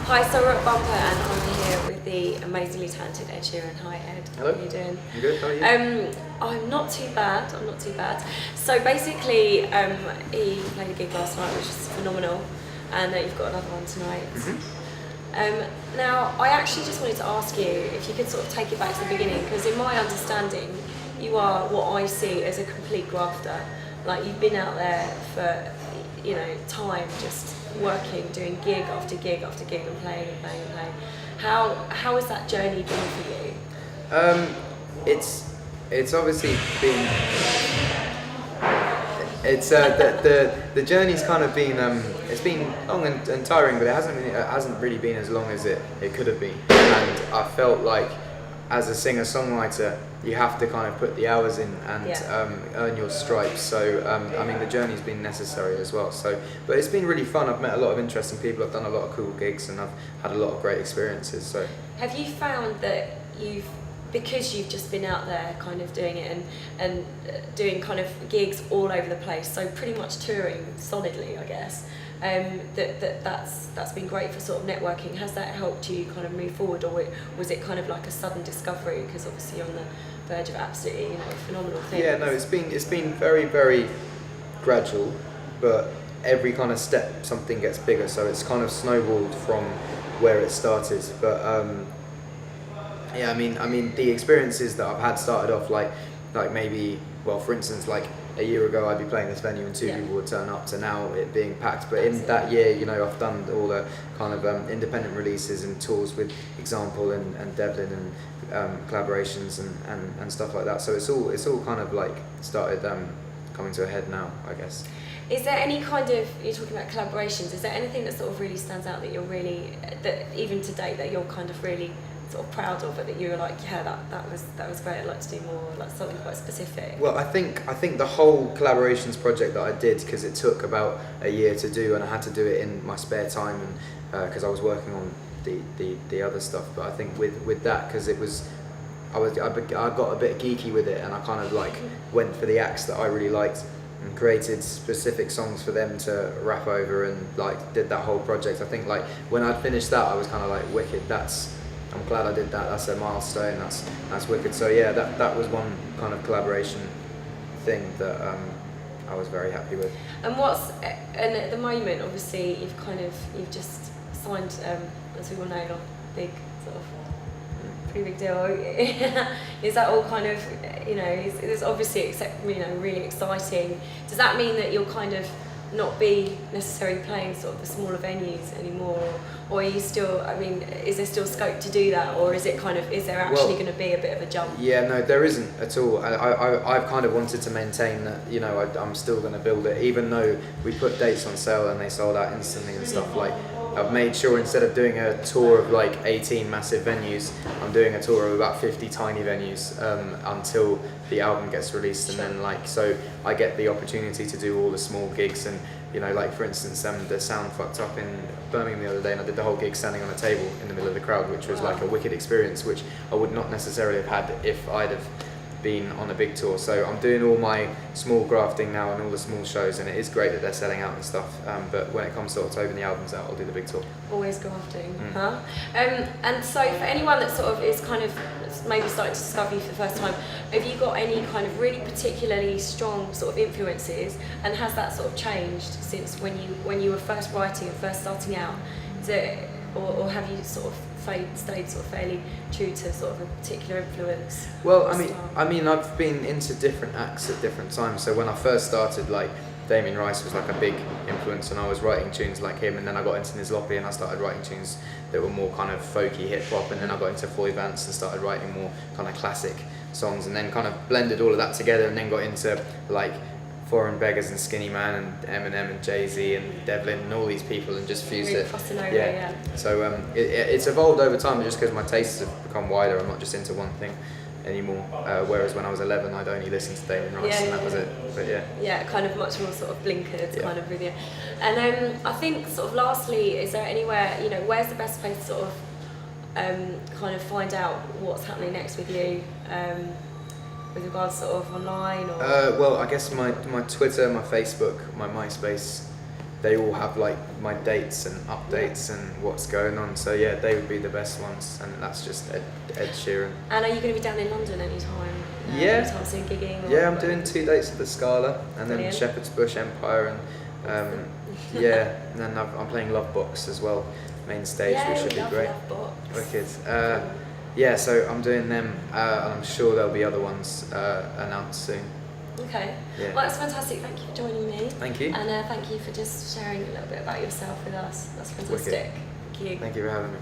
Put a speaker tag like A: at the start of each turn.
A: Hi, so we're at Bumper and I'm here with the amazingly talented Ed Sheeran. Hi Ed,
B: Hello.
A: how are you doing?
B: I'm good, how are you?
A: I'm not too bad. So basically, he played a gig last night which is phenomenal, and you've got another one tonight. Now, I actually just wanted to ask you if you could sort of take it back to the beginning, because in my understanding, you are what I see as a complete grafter. Like, you've been out there for, time, just working, doing gig after gig after gig and playing. How has that journey been for you?
B: It's obviously been. It's the journey's kind of been it's been long and tiring, but it hasn't really been as long as it could have been. And I felt like, as a singer-songwriter, you have to kind of put the hours in and earn your stripes. So the journey's been necessary as well. So, but it's been really fun. I've met a lot of interesting people. I've done a lot of cool gigs, and I've had a lot of great experiences. So,
A: have you found that because you've just been out there kind of doing it and doing kind of gigs all over the place, so pretty much touring solidly, I guess, that's been great for sort of networking? Has that helped you kind of move forward, or was it kind of like a sudden discovery, because obviously you're on the verge of absolutely phenomenal things?
B: Yeah, no, it's been very, very gradual, but every kind of step something gets bigger, so it's kind of snowballed from where it started. But I mean the experiences that I've had started off like maybe, well, for instance, like a year ago I'd be playing this venue and two people would turn up, to now it being packed. But in that year, I've done all the kind of independent releases and tours with Example and Devlin and collaborations and stuff like that. So it's all kind of like started coming to a head now, I guess.
A: Is there any kind of, you're talking about collaborations, is there anything that sort of really stands out that that even to date that you're kind of really sort of proud of, it, that you were like, yeah, that was great, I'd like to do more, like something quite specific?
B: Well, I think the whole collaborations project that I did, because it took about a year to do, and I had to do it in my spare time, and because I was working on the other stuff. But I think with that, because I got a bit geeky with it, and I kind of like went for the acts that I really liked and created specific songs for them to rap over, and like did that whole project. I think like when I'd finished that, I was kind of like, wicked, I'm glad I did that. That's a milestone. That's wicked. So yeah, that was one kind of collaboration thing that I was very happy with. And
A: at the moment, obviously, you've just signed, as we all know, a big sort of pretty big deal. Is that all kind of, it's obviously really exciting. Does that mean that you'll kind of not be necessarily playing sort of the smaller venues anymore, or are you still, is there still scope to do that, or is there actually going to be a bit of a jump?
B: Yeah, no, there isn't at all. I've kind of wanted to maintain that, I'm still going to build it, even though we put dates on sale and they sold out instantly and stuff. Like, I've made sure, instead of doing a tour of like 18 massive venues, I'm doing a tour of about 50 tiny venues until the album gets released. And then so I get the opportunity to do all the small gigs, and like for instance, the sound fucked up in Birmingham the other day, and I did the whole gig standing on a table in the middle of the crowd, which was like a wicked experience, which I would not necessarily have had if I'd have been on a big tour. So I'm doing all my small grafting now and all the small shows, and it is great that they're selling out and stuff, but when it comes to October and the album's out, I'll do the big tour.
A: Always grafting, huh? And so for anyone that sort of is kind of maybe starting to discover you for the first time, have you got any kind of really particularly strong sort of influences, and has that sort of changed since when you were first writing and first starting out? Or have you sort of stayed sort of fairly true to sort of a particular influence?
B: Well, I've been into different acts at different times. So when I first started, like, Damien Rice was like a big influence, and I was writing tunes like him, and then I got into Nizlopi and I started writing tunes that were more kind of folky hip hop, and then I got into Foy Vance and started writing more kind of classic songs, and then kind of blended all of that together, and then got into like Foreign Beggars and Skinny Man and Eminem and Jay-Z and Devlin and all these people, and just fused
A: really
B: it.
A: Yeah.
B: So it's evolved over time, just because my tastes have become wider. I'm not just into one thing anymore. Whereas when I was 11, I'd only listen to Damien Rice, and that was it. But
A: yeah, kind of much more sort of blinkered kind of video. And I think sort of lastly, is there anywhere, where's the best place to sort of kind of find out what's happening next with you? With regards sort of online, or?
B: Well, I guess my Twitter, my Facebook, my MySpace, they all have like my dates and updates and what's going on. So yeah, they would be the best ones, and that's just Ed Sheeran.
A: And are you going to be down in London anytime?
B: Yeah.
A: Anytime soon gigging?
B: Yeah, I'm doing 2 dates at the Scala, and then
A: Brilliant.
B: Shepherd's Bush Empire, and yeah, and then I'm playing Love Box as well, main stage, which should be great. Wicked. Yeah, so I'm doing them, and I'm sure there'll be other ones announced soon.
A: Okay.
B: Yeah.
A: Well, that's fantastic. Thank you for joining me.
B: Thank you.
A: And thank you for just sharing a little bit about yourself with us. That's fantastic.
B: Wicked.
A: Thank you.
B: Thank you for having me.